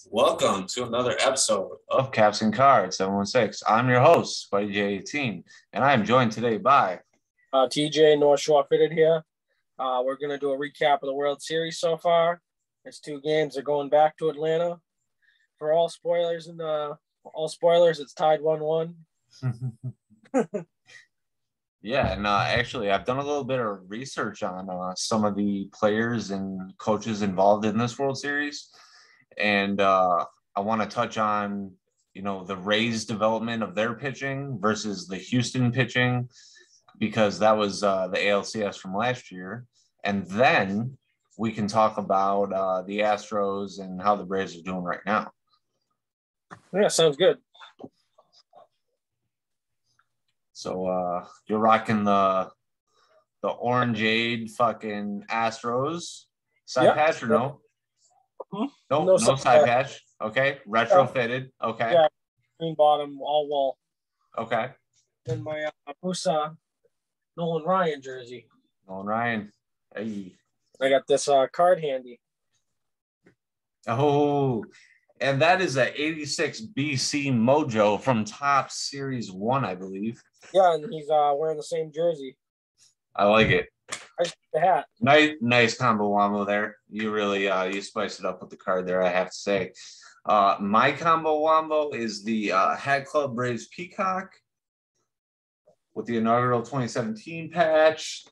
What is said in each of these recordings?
Welcome to another episode of Caps and Cards 716. I'm your host, Buddy J18, and I am joined today by TJ North Shore Fitted here. We're going to do a recap of the World Series so far. It's two games. They're going back to Atlanta. For all spoilers, it's tied 1-1. Yeah, and actually, I've done a little bit of research on some of the players and coaches involved in this World Series, and I want to touch on, the Rays' development of their pitching versus the Houston pitching, because that was the ALCS from last year, and then we can talk about the Astros and how the Braves are doing right now. Yeah, sounds good. So you're rocking the orangeade fucking Astros side patch or no? Mm-hmm. No side patch. Okay. Retrofitted. Okay. Yeah. Green bottom, all wall. Okay. Then my Busa Nolan Ryan jersey. Nolan Ryan. Hey. I got this card handy. Oh, and that is a 86 BC Mojo from Top Series 1, I believe. Yeah, and he's wearing the same jersey. I like it. I just the hat. Nice combo wombo there. You really you spiced it up with the card there, I have to say. My combo wombo is the Hat Club Braves Peacock with the inaugural 2017 patch.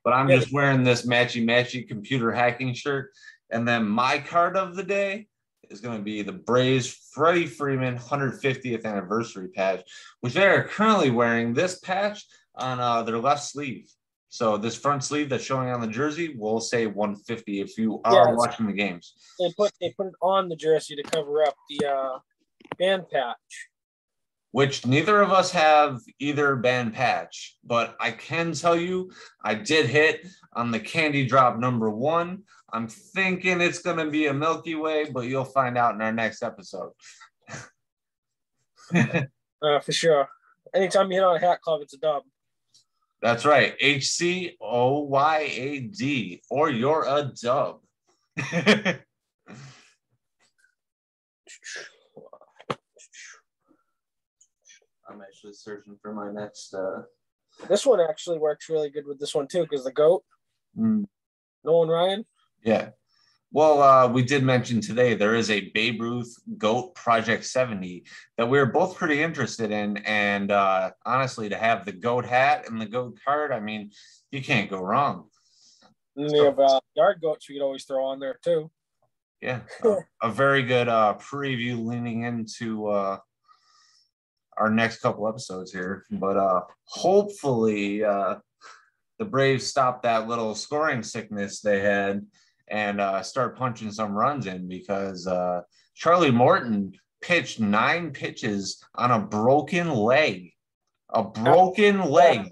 But I'm just wearing this matchy computer hacking shirt. And then my card of the day is going to be the Braves Freddie Freeman 150th anniversary patch, which they are currently wearing this patch on their left sleeve. So this front sleeve that's showing on the jersey will say 150 if you are watching the games. They put it on the jersey to cover up the band patch. Which neither of us have either band patch, but I can tell you I did hit on the candy drop number 1. I'm thinking it's going to be a Milky Way, but you'll find out in our next episode. For sure. Anytime you hit on a Hat Club, it's a dub. That's right. HCOYAD, or you're a dub. I'm actually searching for my next. This one actually works really good with this one too, because the GOAT, Nolan Ryan. Yeah. Well, we did mention today there is a Babe Ruth GOAT Project 70 that we're both pretty interested in. And honestly, to have the GOAT hat and the GOAT card, I mean, you can't go wrong. And you have yard goats we could always throw on there too. Yeah. A very good preview leaning into our next couple episodes here. But hopefully the Braves stop that little scoring sickness they had and start punching some runs in, because Charlie Morton pitched 9 pitches on a broken leg. A broken leg.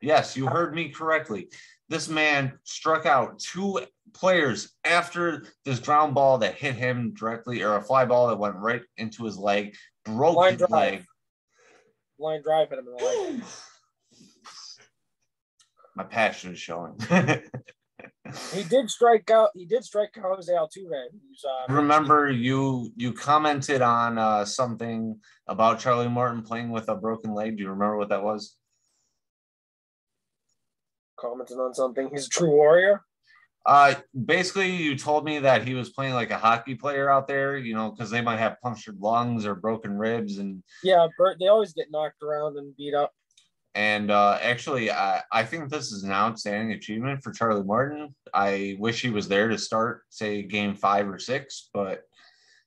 Yes, you heard me correctly. This man struck out 2 players after this ground ball that hit him directly, or a fly ball that went right into his leg. Broke his leg. Line drive hit him in the leg. My passion is showing. He did strike out Jose Altuve. Remember, you commented on something about Charlie Morton playing with a broken leg. Do you remember what that was? Commented on something. He's a true warrior. Basically, you told me that he was playing like a hockey player out there, because they might have punctured lungs or broken ribs. And yeah, they always get knocked around and beat up. And actually, I think this is an outstanding achievement for Charlie Morton. I wish he was there to start, say, game 5 or 6, but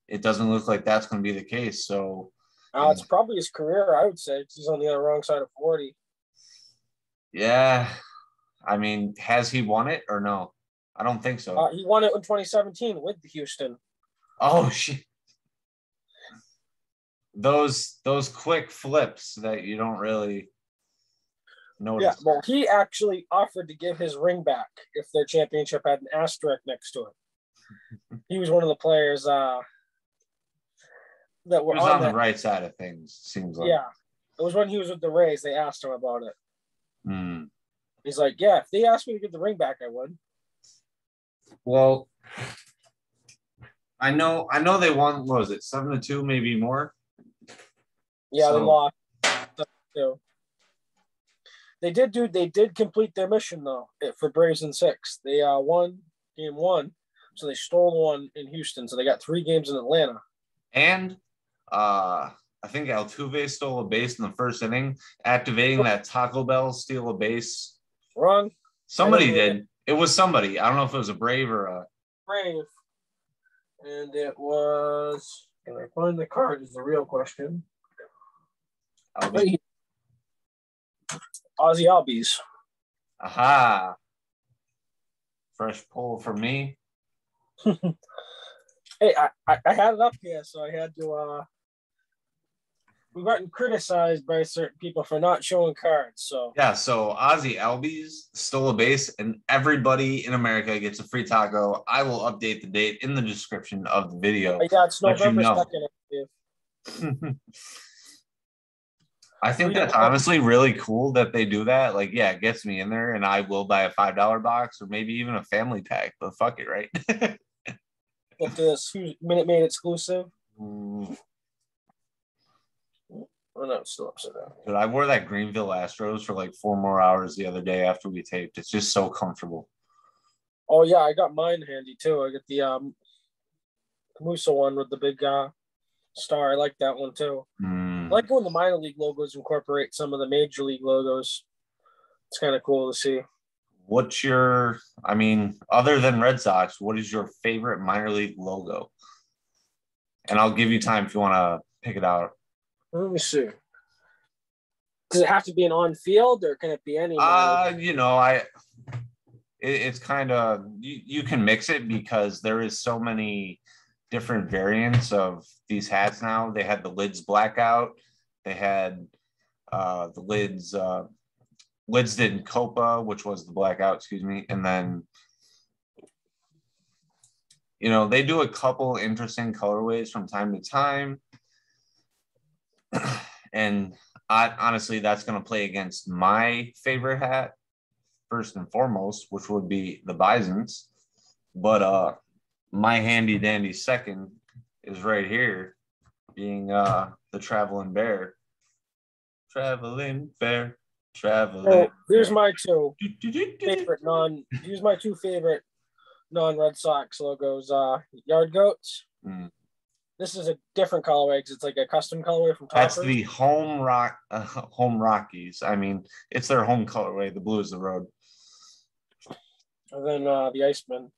it doesn't look like that's going to be the case. So it's probably his career, I would say. He's on the wrong side of 40. Yeah. I mean, has he won it or no? I don't think so. He won it in 2017 with Houston. Oh, shit. Those quick flips that you don't really notice. Yeah, well, he actually offered to give his ring back if their championship had an asterisk next to it. He was one of the players that were on the right side of things, seems like. Yeah. It was when he was with the Rays. They asked him about it. He's like, yeah, if they asked me to give the ring back, I would. Well, I know they won, what was it, 7-2, maybe more? Yeah, So, they lost. Too. They did complete their mission though for Braves in 6. They won game 1, so they stole one in Houston. So they got 3 games in Atlanta. and I think Altuve stole a base in the first inning, activating that Taco Bell steal a base. Wrong. Somebody did. It was somebody. I don't know if it was a Brave or a Brave. And it was. Can I find the card? Is the real question. Ozzie Albies. Aha. Fresh pull for me. Hey, I had it up here, so I had to. We've gotten criticized by certain people for not showing cards. So yeah, so Ozzie Albies stole a base, and everybody in America gets a free taco. I will update the date in the description of the video. Yeah, it's November 2nd. I think that's honestly really cool that they do that. Like, yeah, it gets me in there, and I will buy a $5 box or maybe even a family pack. But fuck it, right? Get this Minute Maid exclusive. Oh no, it's still upside down. Dude, I wore that Greenville Astros for like 4 more hours the other day after we taped. It's just so comfortable. Oh yeah, I got mine handy too. I got the Musa one with the big star. I like that one too. I like when the minor league logos incorporate some of the major league logos. It's kind of cool to see. What's your, I mean, other than Red Sox, what is your favorite minor league logo? And I'll give you time if you want to pick it out. Let me see. Does it have to be an on-field, or can it be any? It's kind of you can mix it because there is so many different variants of these hats now. They had the lids blackout. They had the lids did Copa, which was the blackout, excuse me, and then they do a couple interesting colorways from time to time. And honestly, that's going to play against my favorite hat, first and foremost, which would be the Bisons. But my handy dandy second is right here, being the Traveling Bear. Traveling Bear. Here's my two favorite non-Red Sox logos. Yard Goats. This is a different colorway because it's like a custom colorway from Toppers. That's the home Rockies. I mean, it's their home colorway. The blue is the road. And then the Iceman,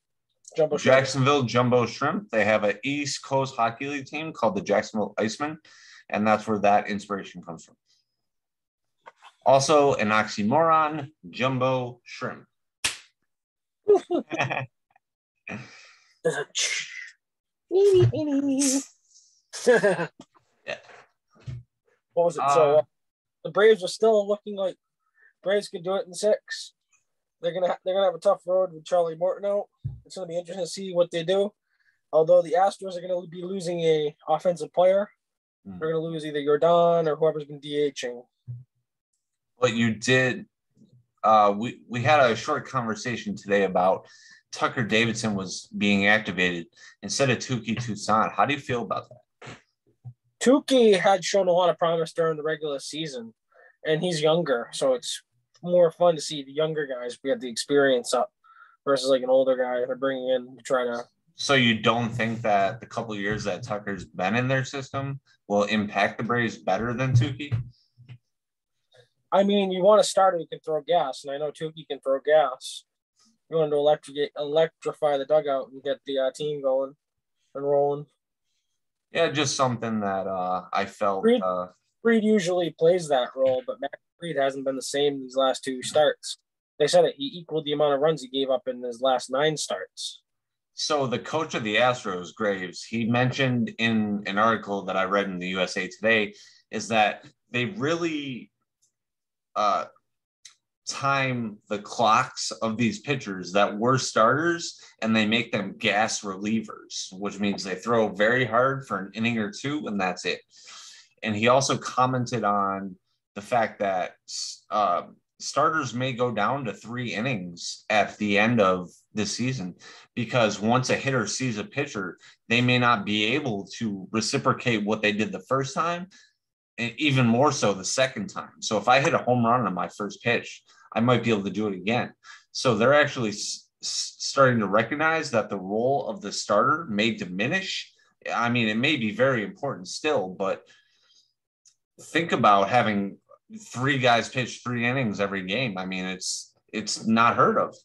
Jumbo Jacksonville Jumbo Shrimp. They have an East Coast Hockey League team called the Jacksonville Icemen, and that's where that inspiration comes from. Also, an oxymoron, Jumbo Shrimp. Yeah. What was it? So the Braves are still looking like Braves could do it in 6. They're gonna have a tough road with Charlie Morton out. It's gonna be interesting to see what they do. Although the Astros are gonna be losing a offensive player, they're gonna lose either Jordan or whoever's been DHing. But you did. We had a short conversation today about Tucker Davidson was being activated instead of Touki Toussaint. How do you feel about that? Touki had shown a lot of promise during the regular season, and he's younger, so it's more fun to see the younger guys get the experience up versus like an older guy they're bringing in to try to. So you don't think that the couple of years that Tucker's been in their system will impact the Braves better than Touki? I mean, you want a starter who can throw gas, and I know Touki can throw gas. You want to electrify the dugout and get the team going and rolling. Yeah, just something that I felt. Fried usually plays that role, but Max Fried hasn't been the same these last 2 starts. They said that he equaled the amount of runs he gave up in his last 9 starts. So the coach of the Astros, Graves, he mentioned in an article that I read in the USA Today is that they really time the clocks of these pitchers that were starters and they make them gas relievers, which means they throw very hard for an inning or 2 and that's it. And he also commented on the fact that starters may go down to 3 innings at the end of the season, because once a hitter sees a pitcher, they may not be able to reciprocate what they did the first time, and even more so the second time. So if I hit a home run on my first pitch, I might be able to do it again. So they're actually starting to recognize that the role of the starter may diminish. I mean, it may be very important still, but think about having 3 guys pitch 3 innings every game. I mean, it's not heard of.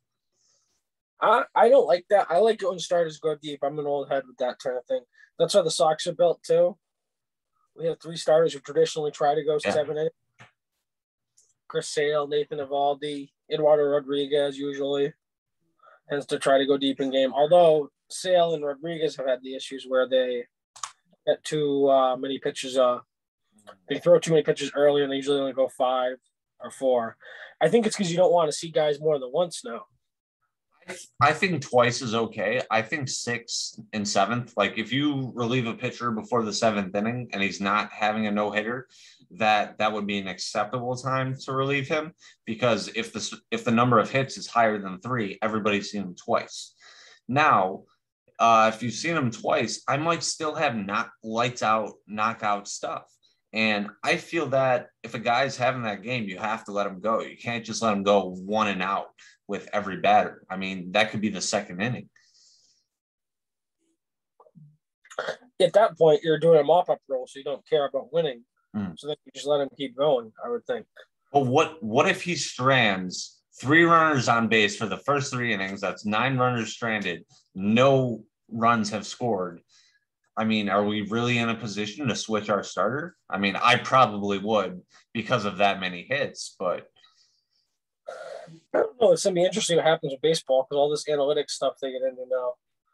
I don't like that. I like it when starters go deep. I'm an old head with that kind of thing. That's how the Sox are built too. We have 3 starters who traditionally try to go 7 innings. Chris Sale, Nathan Eovaldi, Eduardo Rodriguez usually tends to try to go deep in game. Although Sale and Rodriguez have had the issues where they get too many pitches. They throw too many pitches early, and they usually only go 5 or 4. I think it's because you don't want to see guys more than once now. I think twice is okay. I think 6th and 7th, like if you relieve a pitcher before the 7th inning and he's not having a no-hitter, that would be an acceptable time to relieve him, because if the number of hits is higher than 3, everybody's seen him twice. Now, if you've seen him twice, I might still have not lights out knockout stuff. And I feel that if a guy's having that game, you have to let him go. You can't just let him go 1 and out with every batter. I mean, that could be the 2nd inning. At that point, you're doing a mop-up role, so you don't care about winning. So then you just let him keep going, I would think. But what if he strands 3 runners on base for the first 3 innings? That's 9 runners stranded. No runs have scored. I mean, are we really in a position to switch our starter? I mean, I probably would because of that many hits, but I don't know. It's going to be interesting what happens with baseball because all this analytics stuff they get into now.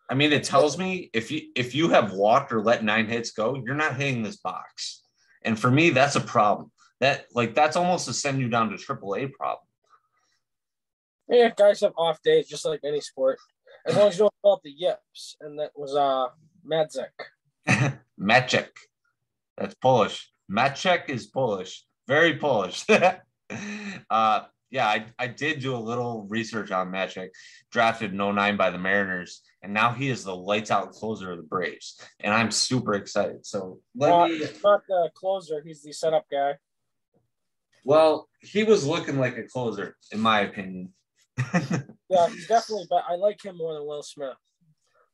I mean, it tells me if you have walked or let 9 hits go, you're not hitting this box. And for me, that's a problem. That's almost a send you down to AAA problem. Yeah, guys have off days just like any sport. As long as you don't fill up the yips. And that was Madzek. Maciek. That's Polish. Maciek is Polish. Very Polish. Yeah, I did do a little research on Maciek, drafted in 09 by the Mariners, and now he is the lights out closer of the Braves, and I'm super excited. So he's not the closer; he's the setup guy. Well, he was looking like a closer, in my opinion. Yeah, he's definitely. But I like him more than Will Smith.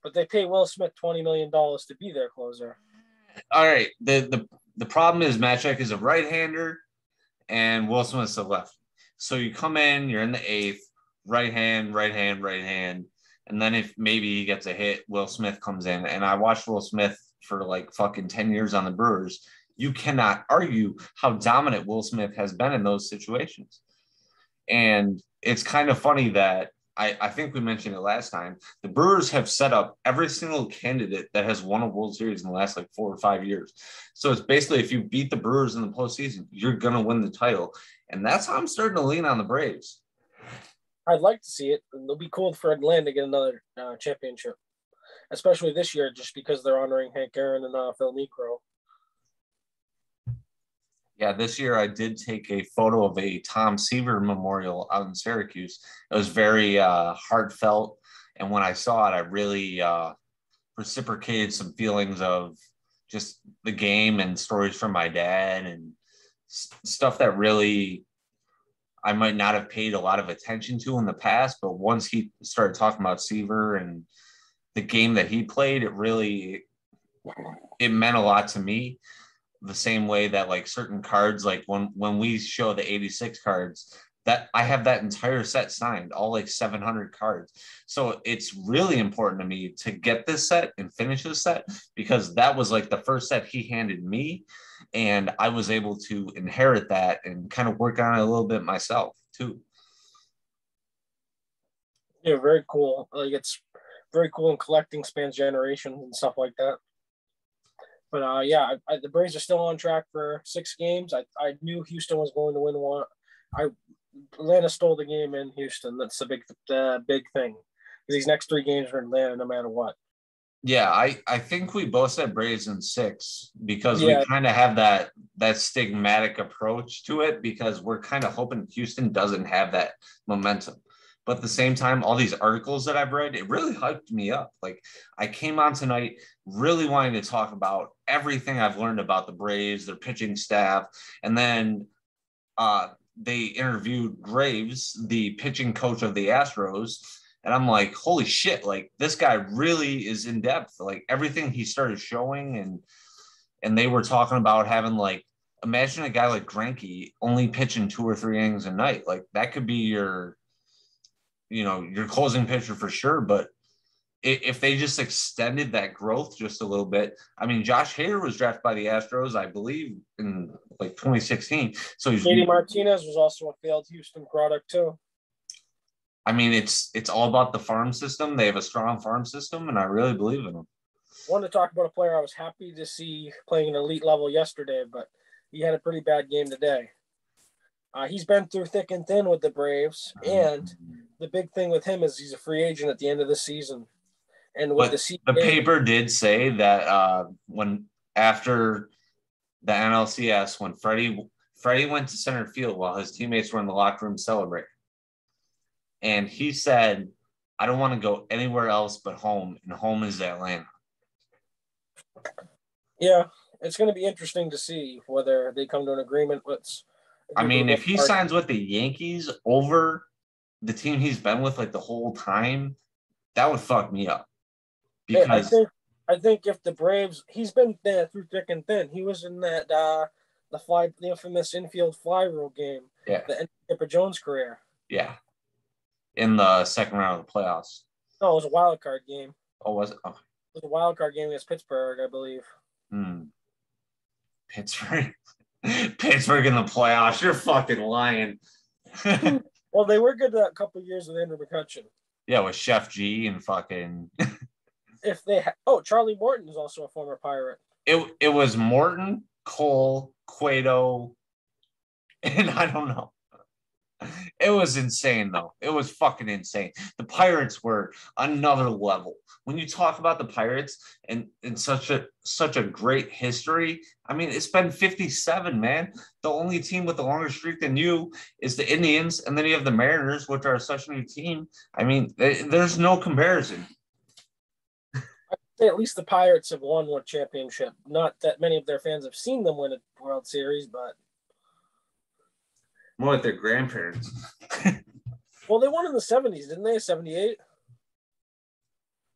But they pay Will Smith $20 million to be their closer. All right. The problem is Maciek is a right-hander, and Will Smith's a left. So you come in, you're in the 8th, right hand, and then if maybe he gets a hit, Will Smith comes in. And I watched Will Smith for like fucking 10 years on the Brewers. You cannot argue how dominant Will Smith has been in those situations. And it's kind of funny that I think we mentioned it last time. The Brewers have set up every single candidate that has won a World Series in the last like 4 or 5 years. So it's basically if you beat the Brewers in the postseason, you're going to win the title. And that's how I'm starting to lean on the Braves. I'd like to see it. It'll be cool for Atlanta to get another championship, especially this year, just because they're honoring Hank Aaron and Phil Niekro. Yeah, this year I did take a photo of a Tom Seaver memorial out in Syracuse. It was very heartfelt. And when I saw it, I really reciprocated some feelings of just the game and stories from my dad and stuff that really I might not have paid a lot of attention to in the past. But once he started talking about Seaver and the game that he played, it meant a lot to me. The same way that like certain cards, like when we show the 86 cards, that I have that entire set signed, all like 700 cards. So it's really important to me to get this set and finish this set, because that was like the first set he handed me. And I was able to inherit that and kind of work on it a little bit myself too. Yeah, very cool. Like it's very cool in collecting spans generations and stuff like that. But yeah, the Braves are still on track for 6 games. I knew Houston was going to win one. Atlanta stole the game in Houston. That's the big thing. These next 3 games are in Atlanta, no matter what. Yeah, I think we both said Braves in 6 because we Yeah, kind of have that stigmatic approach to it because we're kind of hoping Houston doesn't have that momentum. But at the same time, all these articles that I've read, it really hyped me up. Like I came on tonight really wanting to talk about everything I've learned about the Braves, their pitching staff, and then they interviewed Graves, the pitching coach of the Astros, and I'm like, holy shit, like this guy really is in depth. Like everything he started showing and they were talking about having like imagine a guy like Greinke only pitching 2 or 3 innings a night. Like that could be your closing pitcher for sure. But if they just extended that growth just a little bit, I mean, Josh Hader was drafted by the Astros, I believe, in like 2016. So he's JD Martinez was also a failed Houston product too. I mean, it's all about the farm system. They have a strong farm system, and I really believe in them. I wanted to talk about a player I was happy to see playing an elite level yesterday, but he had a pretty bad game today. He's been through thick and thin with the Braves, and the big thing with him is he's a free agent at the end of the season. And with But the paper did say that when after the NLCS, when Freddie went to center field while his teammates were in the locker room celebrating, and he said, "I don't want to go anywhere else but home, and home is Atlanta." Yeah, it's going to be interesting to see whether they come to an agreement with. I mean, if he signs with the Yankees over the team he's been with like the whole time, that would fuck me up. Because I think if the Braves, he's been there through thick and thin. He was in that the infamous infield fly rule game. Yeah. The end of Chipper Jones' career. Yeah. In the second round of the playoffs. No, it was a wild card game. Oh, was it? Okay. It was a wild card game against Pittsburgh, I believe. Pittsburgh. Pittsburgh in the playoffs. You're fucking lying. Well, they were good that couple of years with Andrew McCutchen. Yeah, with Chef G and fucking. Charlie Morton is also a former Pirate. It was Morton, Cole, Cueto, and I don't know. It was insane, though. It was fucking insane. The Pirates were another level. When you talk about the Pirates and such a great history, I mean, it's been 57, man. The only team with a longer streak than you is the Indians, and then you have the Mariners, which are such a new team. I mean, there's no comparison. I'd say at least the Pirates have won one championship. Not that many of their fans have seen them win a World Series, but more like their grandparents. Well, they won in the 70s, didn't they? 78?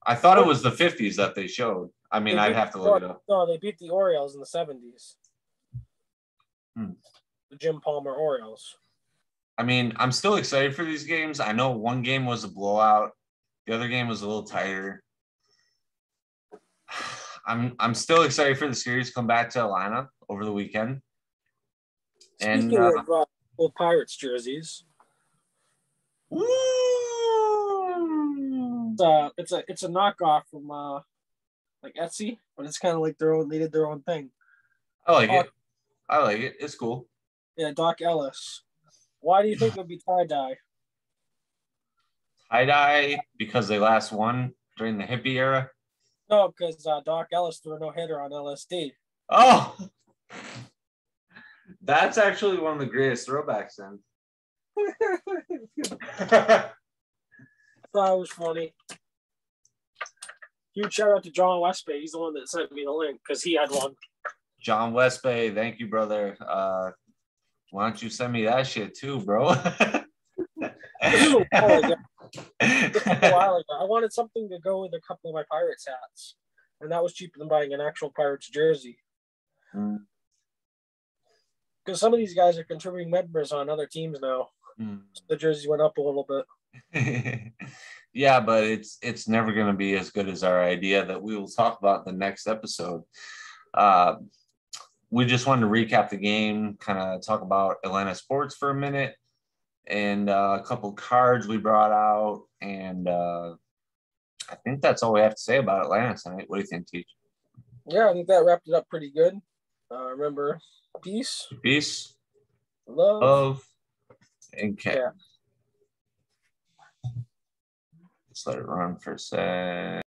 I thought it was the 50s that they showed. I mean, I'd have to look it up. No, they beat the Orioles in the 70s. The Jim Palmer Orioles. I mean, I'm still excited for these games. I know one game was a blowout. The other game was a little tighter. I'm still excited for the series to come back to Atlanta over the weekend. Speaking of Pirates jerseys, it's a knockoff from like Etsy, but it's kind of like they did their own thing. I like it. It's cool. Yeah, Doc Ellis. Why do you think it would be tie-dye? Tie-dye because they last won during the hippie era? No, because Doc Ellis threw a no-hitter on LSD. Oh! That's actually one of the greatest throwbacks then. I thought it was funny. Huge shout out to John Westbay. He's the one that sent me the link because he had one. John Westbay, thank you, brother. Why don't you send me that shit too, bro? This is a while ago. I wanted something to go with a couple of my Pirates hats, and that was cheaper than buying an actual Pirates jersey. Because some of these guys are contributing members on other teams now. So the jerseys went up a little bit. Yeah, but it's never going to be as good as our idea that we will talk about in the next episode. We just wanted to recap the game, kind of talk about Atlanta sports for a minute, and a couple cards we brought out. And I think that's all we have to say about Atlanta tonight. What do you think, Teach? Yeah, I think that wrapped it up pretty good. Remember, peace, love, and care. Yeah. Let's let it run for a sec.